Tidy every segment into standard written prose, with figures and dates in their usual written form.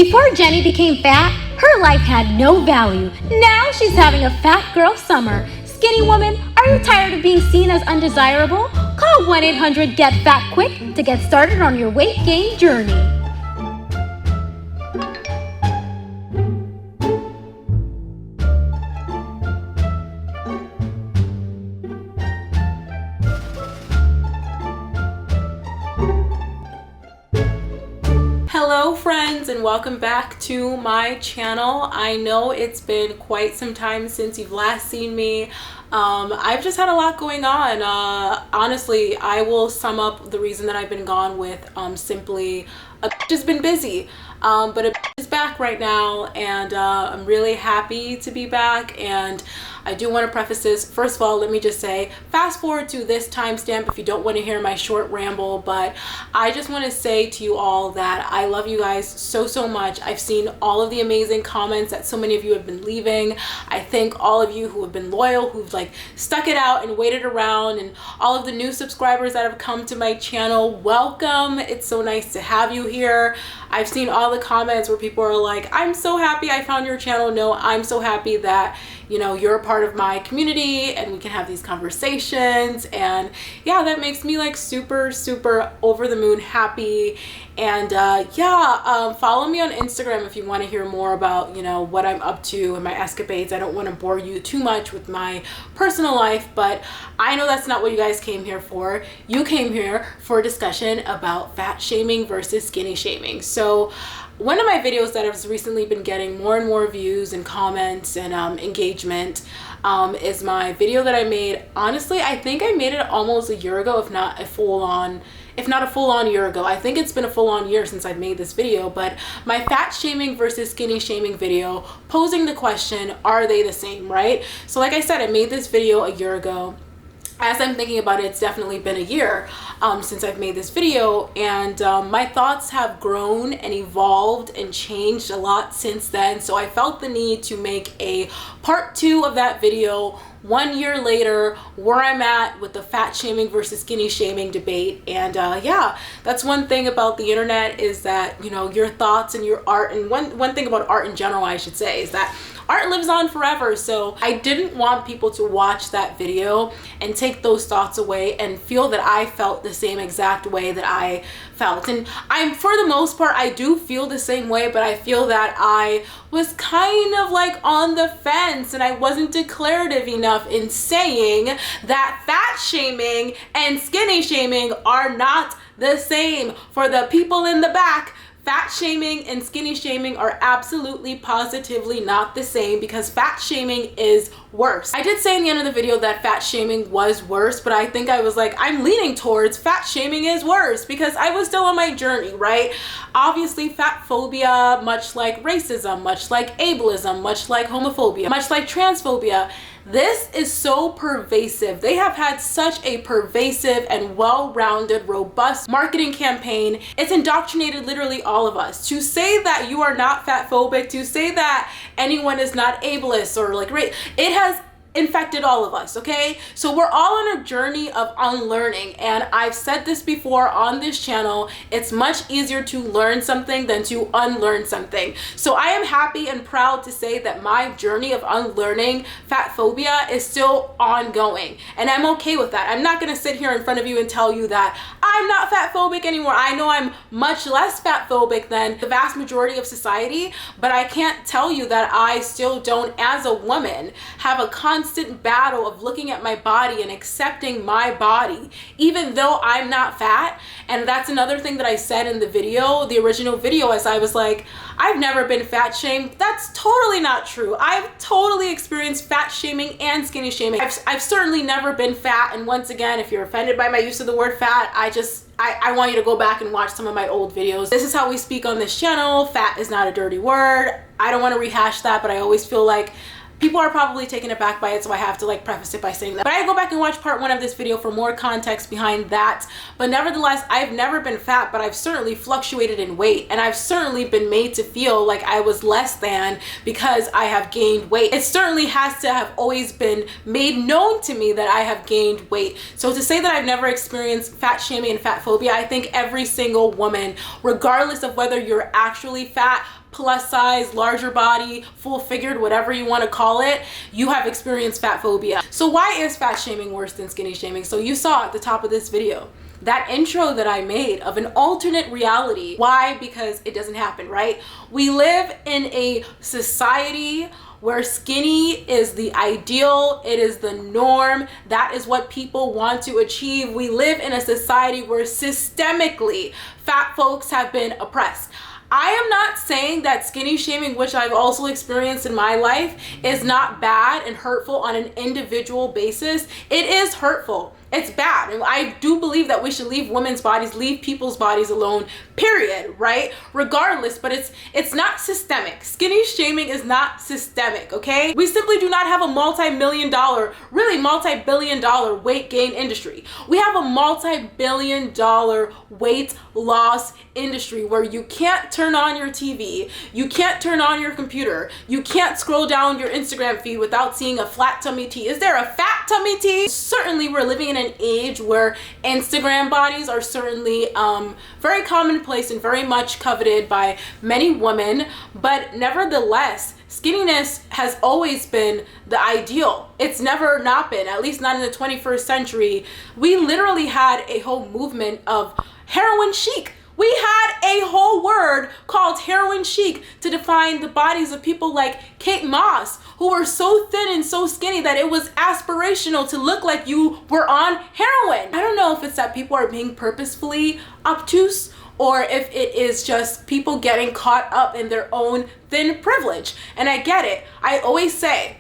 Before Jenny became fat, her life had no value. Now she's having a fat girl summer. Skinny woman, are you tired of being seen as undesirable? Call 1-800-GET-FAT-QUICK to get started on your weight gain journey. Hello friends, and welcome back to my channel. I know it's been quite some time since you've last seen me. I've just had a lot going on. Honestly, I will sum up the reason that I've been gone with simply just been busy. But it is back right now, and I'm really happy to be back. And I do want to preface this. First of all, let me just say, fast forward to this timestamp if you don't want to hear my short ramble, but I just want to say to you all that I love you guys so much. I've seen all of the amazing comments that so many of you have been leaving. I thank all of you who have been loyal, who've like stuck it out and waited around, and all of the new subscribers that have come to my channel. Welcome. It's so nice to have you here. I've seen all the comments where people are like, I'm so happy I found your channel. No, I'm so happy that, you know, you're a part of my community and we can have these conversations. And yeah, that makes me like super over the moon happy. And follow me on Instagram if you want to hear more about, you know, what I'm up to and my escapades. I don't want to bore you too much with my personal life, but I know that's not what you guys came here for. You came here for a discussion about fat shaming versus skinny shaming. So one of my videos that has recently been getting more and more views and comments and engagement is my video that I made. Honestly, I think I made it almost a year ago, if not a full-on year ago. I think it's been a full-on year since I've made this video. But my fat shaming versus skinny shaming video, posing the question, are they the same, right? So like I said, I made this video a year ago. As I'm thinking about it, it's definitely been a year since I've made this video, and my thoughts have grown and evolved and changed a lot since then. So I felt the need to make a part 2 of that video 1 year later, where I'm at with the fat shaming versus skinny shaming debate. And yeah, that's one thing about the internet, is that, you know, your thoughts and your art, and one thing about art in general, I should say, is that art lives on forever. So I didn't want people to watch that video and take those thoughts away and feel that I felt the same exact way that I felt. And for the most part, I do feel the same way, but I feel that I was kind of like on the fence, and I wasn't declarative enough in saying that fat shaming and skinny shaming are not the same. For the people in the back, fat shaming and skinny shaming are absolutely positively not the same, because fat shaming is worse. I did say in the end of the video that fat shaming was worse, but I think I was like, I'm leaning towards fat shaming is worse, because I was still on my journey, right? Obviously, fat phobia, much like racism, much like ableism, much like homophobia, much like transphobia, this is so pervasive. They have had such a pervasive and well-rounded, robust marketing campaign. It's indoctrinated literally all of us. To say that you are not fat phobic, to say that anyone is not ableist or like it has infected all of us, okay? So we're all on a journey of unlearning, and I've said this before on this channel, it's much easier to learn something than to unlearn something. So I am happy and proud to say that my journey of unlearning fat phobia is still ongoing, and I'm okay with that. I'm not gonna sit here in front of you and tell you that I'm not fat phobic anymore. I know I'm much less fat phobic than the vast majority of society, but I can't tell you that I still don't, as a woman, have a constant battle of looking at my body and accepting my body, even though I'm not fat. And that's another thing that I said in the video, the original video, as I was like, I've never been fat shamed. That's totally not true. I've totally experienced fat shaming and skinny shaming. I've certainly never been fat. And once again, if you're offended by my use of the word fat, I want you to go back and watch some of my old videos. This is how we speak on this channel. Fat is not a dirty word. I don't want to rehash that, but I always feel like people are probably taken aback by it, so I have to like preface it by saying that. But I go back and watch part 1 of this video for more context behind that. But nevertheless, I've never been fat, but I've certainly fluctuated in weight, and I've certainly been made to feel like I was less than because I have gained weight. It certainly has to have always been made known to me that I have gained weight. So to say that I've never experienced fat shaming and fat phobia, I think every single woman, regardless of whether you're actually fat, plus size, larger body, full figured, whatever you want to call it, you have experienced fat phobia. So why is fat shaming worse than skinny shaming? So you saw at the top of this video, that intro that I made of an alternate reality. Why? Because it doesn't happen, right? We live in a society where skinny is the ideal, it is the norm, that is what people want to achieve. We live in a society where systemically fat folks have been oppressed. I am not saying that skinny shaming, which I've also experienced in my life, is not bad and hurtful on an individual basis. It is hurtful. It's bad. And I do believe that we should leave women's bodies, leave people's bodies alone, period, right? Regardless, but it's not systemic. Skinny shaming is not systemic, okay? We simply do not have a multi-million dollar, really multi-billion dollar weight gain industry. We have a multi-billion dollar weight loss industry where you can't turn on your TV, you can't turn on your computer, you can't scroll down your Instagram feed without seeing a flat tummy tea. Is there a fat tummy tea? Certainly we're living in an age where Instagram bodies are certainly very commonplace and very much coveted by many women, but nevertheless, skinniness has always been the ideal. It's never not been, at least not in the 21st century. We literally had a whole movement of heroin chic. We had a whole word called heroin chic to define the bodies of people like Kate Moss, who were so thin and so skinny that it was aspirational to look like you were on heroin. I don't know if it's that people are being purposefully obtuse or if it is just people getting caught up in their own thin privilege. And I get it. I always say,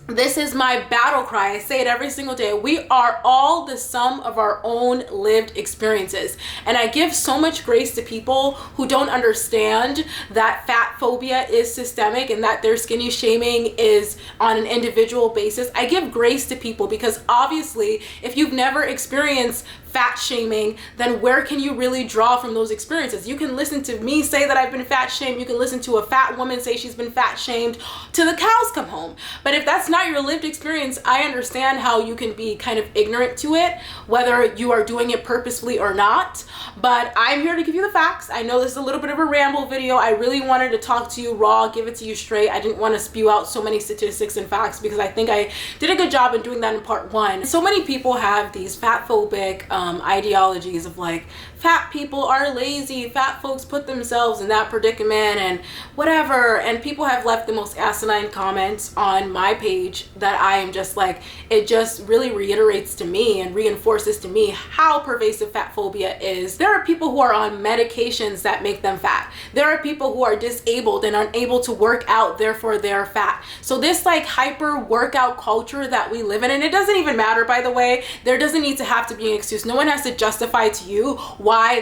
this is my battle cry. I say it every single day. We are all the sum of our own lived experiences. And I give so much grace to people who don't understand that fat phobia is systemic and that their skinny shaming is on an individual basis. I give grace to people because obviously if you've never experienced fat shaming, then where can you really draw from those experiences? You can listen to me say that I've been fat shamed. You can listen to a fat woman say she's been fat shamed till the cows come home. But if that's not your lived experience, I understand how you can be kind of ignorant to it, whether you are doing it purposefully or not. But I'm here to give you the facts. I know this is a little bit of a ramble video. I really wanted to talk to you raw, give it to you straight. I didn't want to spew out so many statistics and facts because I think I did a good job in doing that in part one. So many people have these fat phobic ideologies of like, fat people are lazy, fat folks put themselves in that predicament and whatever. And people have left the most asinine comments on my page that I am just like, it just really reiterates to me and reinforces to me how pervasive fat phobia is. There are people who are on medications that make them fat. There are people who are disabled and unable to work out, therefore they're fat. So this like hyper workout culture that we live in, and it doesn't even matter, by the way, there doesn't need to have to be an excuse. No one has to justify to you why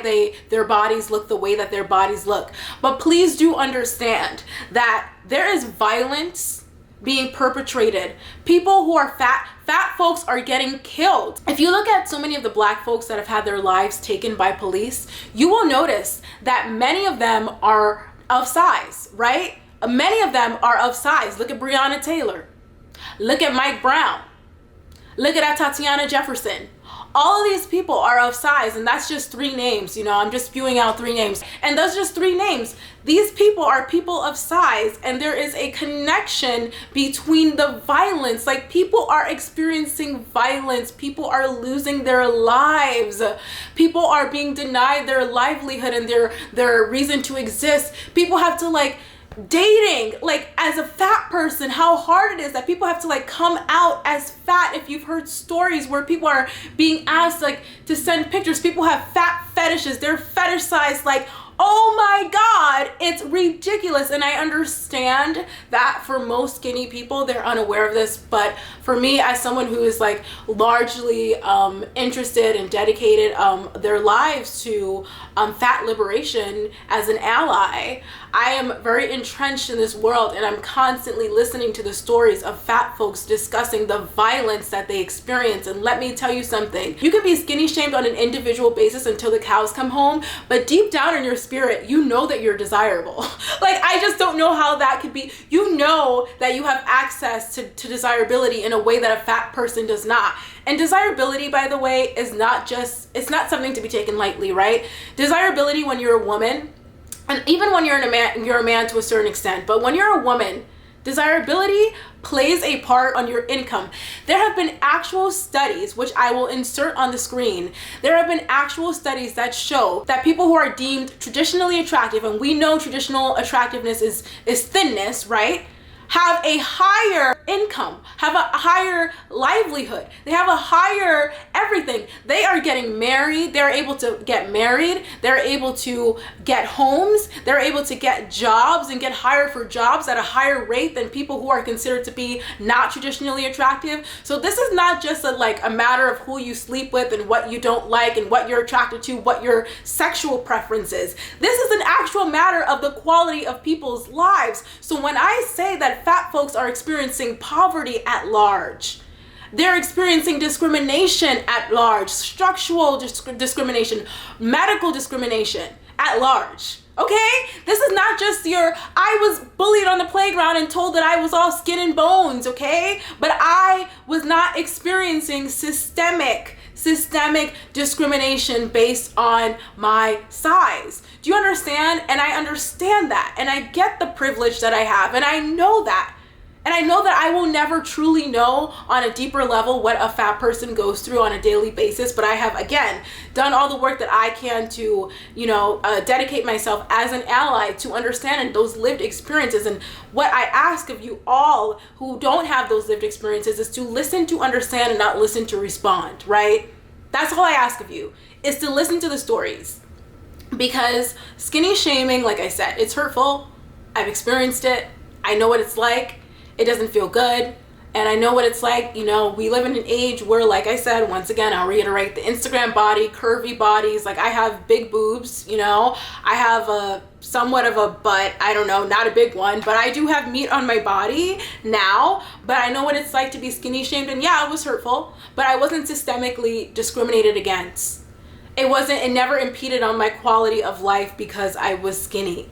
their bodies look the way that their bodies look. But please do understand that there is violence being perpetrated. People who are fat folks are getting killed. If you look at so many of the black folks that have had their lives taken by police, you will notice that many of them are of size, right? Many of them are of size. Look at Breonna Taylor. Look at Mike Brown. Look at Tatiana Jefferson. All of these people are of size, and that's just three names. You know, I'm just spewing out three names, and those just three names. These people are people of size, and there is a connection between the violence. Like, people are experiencing violence. People are losing their lives. People are being denied their livelihood and their reason to exist. People have to like dating, like as a fat person, how hard it is that people have to like come out as fat. If you've heard stories where people are being asked like to send pictures, people have fat fetishes, they're fetishized, like, oh my God, it's ridiculous. And I understand that for most skinny people, they're unaware of this. But for me, as someone who is like largely interested and dedicated their lives to fat liberation as an ally, I am very entrenched in this world, and I'm constantly listening to the stories of fat folks discussing the violence that they experience. And let me tell you something, you can be skinny shamed on an individual basis until the cows come home, but deep down in your spirit, you know that you're desirable. Like, I just don't know how that could be. You know that you have access to desirability in a way that a fat person does not. And desirability, by the way, is not just, it's not something to be taken lightly, right? Desirability when you're a woman And even when you're a man to a certain extent, but when you're a woman, desirability plays a part on your income. There have been actual studies, which I will insert on the screen. There have been actual studies that show that people who are deemed traditionally attractive, and we know traditional attractiveness is thinness, right? Have a higher income, have a higher livelihood. They have a higher everything. They are getting married. They're able to get married. They're able to get homes. They're able to get jobs and get hired for jobs at a higher rate than people who are considered to be not traditionally attractive. So this is not just a matter of who you sleep with and what you don't like and what you're attracted to, what your sexual preference is. This is an actual matter of the quality of people's lives. So when I say that fat folks are experiencing poverty at large, they're experiencing discrimination at large, structural discrimination, medical discrimination at large. Okay? This is not just I was bullied on the playground and told that I was all skin and bones, okay? But I was not experiencing systemic discrimination based on my size. Do you understand? And I understand that. And I get the privilege that I have. And I know that. And I know that I will never truly know on a deeper level what a fat person goes through on a daily basis. But I have, again, done all the work that I can to, dedicate myself as an ally to understand those lived experiences. And what I ask of you all who don't have those lived experiences is to listen to understand and not listen to respond, right? That's all I ask of you, is to listen to the stories. Because skinny shaming, like I said, it's hurtful. I've experienced it. I know what it's like. It doesn't feel good. And I know what it's like. We live in an age where, like I said, once again, I'll reiterate, the Instagram body, curvy bodies. Like, I have big boobs, I have a somewhat of a butt. I don't know, not a big one, but I do have meat on my body now. But I know what it's like to be skinny shamed. And yeah, it was hurtful, but I wasn't systemically discriminated against. It never impeded on my quality of life because I was skinny.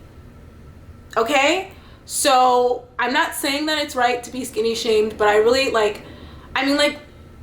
Okay? So I'm not saying that it's right to be skinny shamed, but I really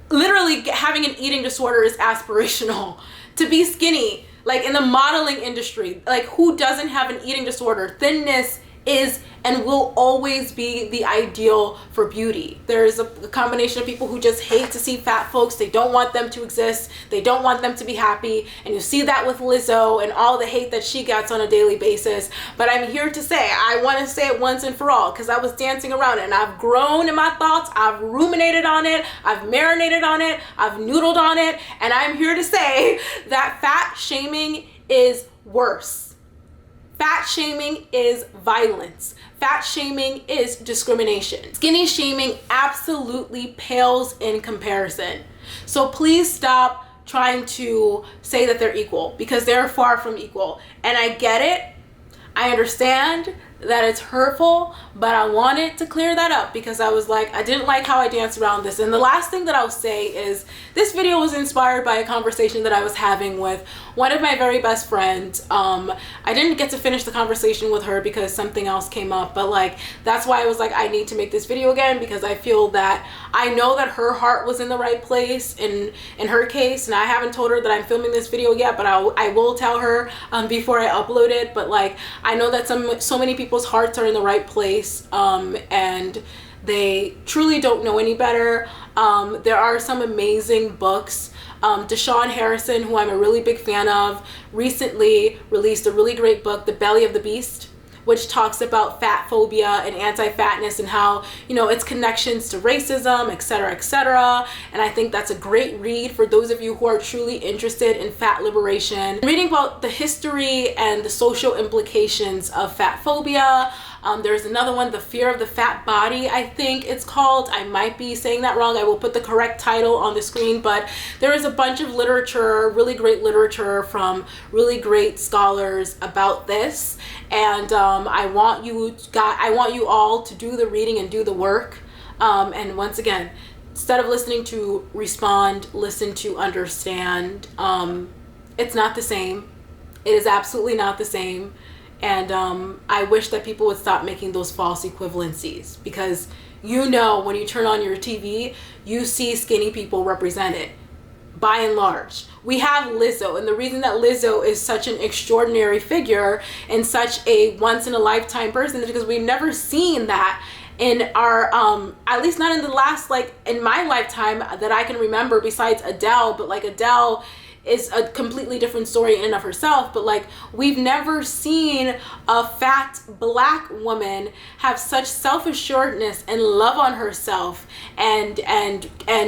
literally having an eating disorder is aspirational. To be skinny, like in the modeling industry, like who doesn't have an eating disorder? Thinness is and will always be the ideal for beauty. There's a combination of people who just hate to see fat folks. They don't want them to exist. They don't want them to be happy. And you see that with Lizzo and all the hate that she gets on a daily basis. But I'm here to say, I want to say it once and for all, because I was dancing around it and I've grown in my thoughts. I've ruminated on it. I've marinated on it. I've noodled on it. And I'm here to say that fat shaming is worse. Fat shaming is violence. Fat shaming is discrimination. Skinny shaming absolutely pales in comparison. So please stop trying to say that they're equal, because they're far from equal. And I get it. I understand that it's hurtful, but I wanted to clear that up because I was like, I didn't like how I danced around this. And the last thing that I'll say is this video was inspired by a conversation that I was having with one of my very best friends. I didn't get to finish the conversation with her because something else came up, but that's why I was like, I need to make this video again, because I feel that I know that her heart was in the right place in her case. And I haven't told her that I'm filming this video yet, but I will tell her before I upload it. But I know that so many people's hearts are in the right place, and they truly don't know any better. There are some amazing books. Deshaun Harrison, who I'm a really big fan of, recently released a really great book, The Belly of the Beast, which talks about fat phobia and anti-fatness and how, its connections to racism, etc., etc. And I think that's a great read for those of you who are truly interested in fat liberation. Reading about the history and the social implications of fat phobia. There's another one, The Fear of the Fat Body, I think it's called. I might be saying that wrong. I will put the correct title on the screen, but there is a bunch of literature, really great literature from really great scholars about this. And I want you all to do the reading and do the work. And once again, instead of listening to respond, listen to understand. It's not the same. It is absolutely not the same. And I wish that people would stop making those false equivalencies, because when you turn on your TV, you see skinny people represented by and large. we have Lizzo, and the reason that Lizzo is such an extraordinary figure and such a once in a lifetime person is because we've never seen that in our at least not in the last, like, in my lifetime that I can remember, besides Adele. But like, Adele is a completely different story in and of herself, but like, we've never seen a fat black woman have such self-assuredness and love on herself and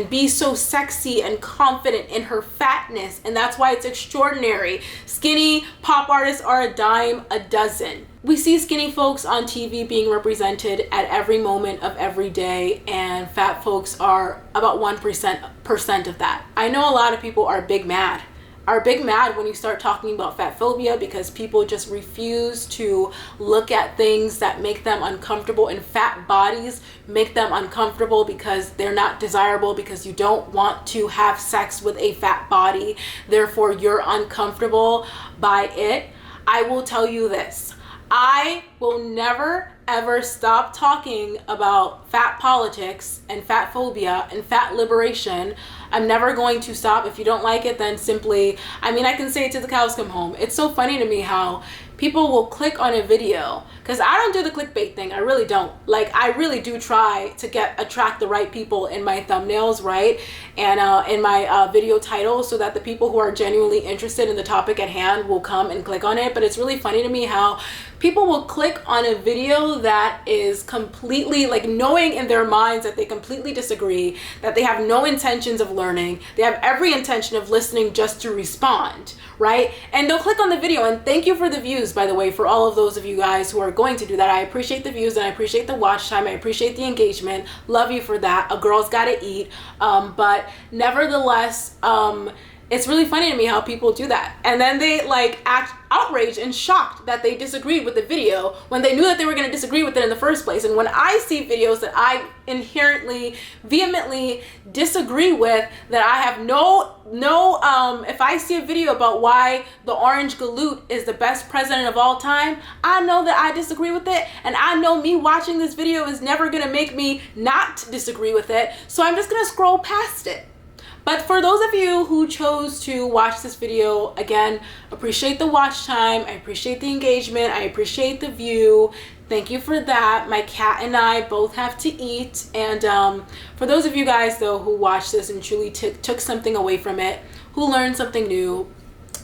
be so sexy and confident in her fatness. And that's why it's extraordinary. Skinny pop artists are a dime a dozen. We see skinny folks on TV being represented at every moment of every day, and fat folks are about 1% of that. I know a lot of people are big mad when you start talking about fat phobia, because people just refuse to look at things that make them uncomfortable, and fat bodies make them uncomfortable because they're not desirable, because you don't want to have sex with a fat body, therefore you're uncomfortable by it. I will tell you this: I will never ever stop talking about fat politics and fat phobia and fat liberation. I'm never going to stop. If you don't like it, then simply, I mean, I can say it till the cows come home. It's so funny to me how people will click on a video, because I don't do the clickbait thing. I really don't. Like, I really do try to attract the right people in my thumbnails, right? And in my video titles, so that the people who are genuinely interested in the topic at hand will come and click on it. But it's really funny to me how people will click on a video that is completely, like, knowing in their minds that they completely disagree, that they have no intentions of learning, they have every intention of listening just to respond, right? And they'll click on the video. And thank you for the views, by the way, for all of those of you guys who are going to do that. I appreciate the views and I appreciate the watch time. I appreciate the engagement. Love you for that. A girl's gotta eat. But nevertheless, it's really funny to me how people do that. And then they like act outraged and shocked that they disagreed with the video when they knew that they were going to disagree with it in the first place. And when I see videos that I inherently, vehemently disagree with, that I have if I see a video about why the orange galoot is the best president of all time, I know that I disagree with it. And I know me watching this video is never going to make me not disagree with it. So I'm just going to scroll past it. But for those of you who chose to watch this video, again, appreciate the watch time. I appreciate the engagement. I appreciate the view. Thank you for that. My cat and I both have to eat. And for those of you guys, though, who watched this and truly took something away from it, who learned something new,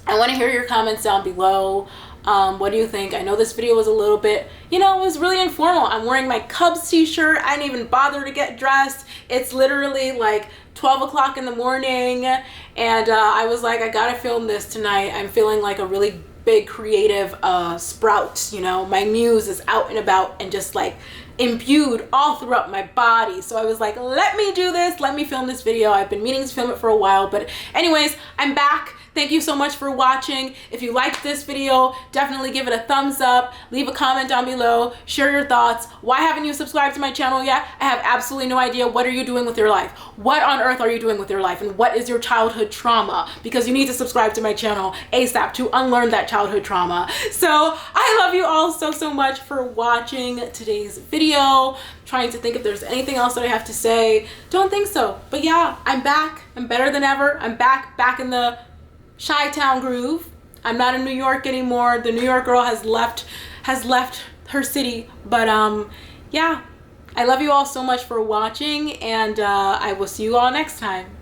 I want to hear your comments down below. What do you think? I know this video was a little bit, it was really informal. I'm wearing my Cubs t-shirt. I didn't even bother to get dressed. It's literally like 12 o'clock in the morning. And I was like, I gotta film this tonight. I'm feeling like a really big creative sprout. My muse is out and about and just like imbued all throughout my body. So I was like, let me do this. Let me film this video. I've been meaning to film it for a while. But anyways, I'm back. Thank you so much for watching. If you liked this video, definitely give it a thumbs up. Leave a comment down below. Share your thoughts. Why haven't you subscribed to my channel yet? I have absolutely no idea. What are you doing with your life? What on earth are you doing with your life? And what is your childhood trauma? Because you need to subscribe to my channel ASAP to unlearn that childhood trauma. So I love you all so much for watching today's video. Trying to think if there's anything else that I have to say. Don't think so. But yeah, I'm back. I'm better than ever. I'm back in the Chi-town groove. I'm not in New York anymore. The New York girl has left her city. But yeah, I love you all so much for watching, and I will see you all next time.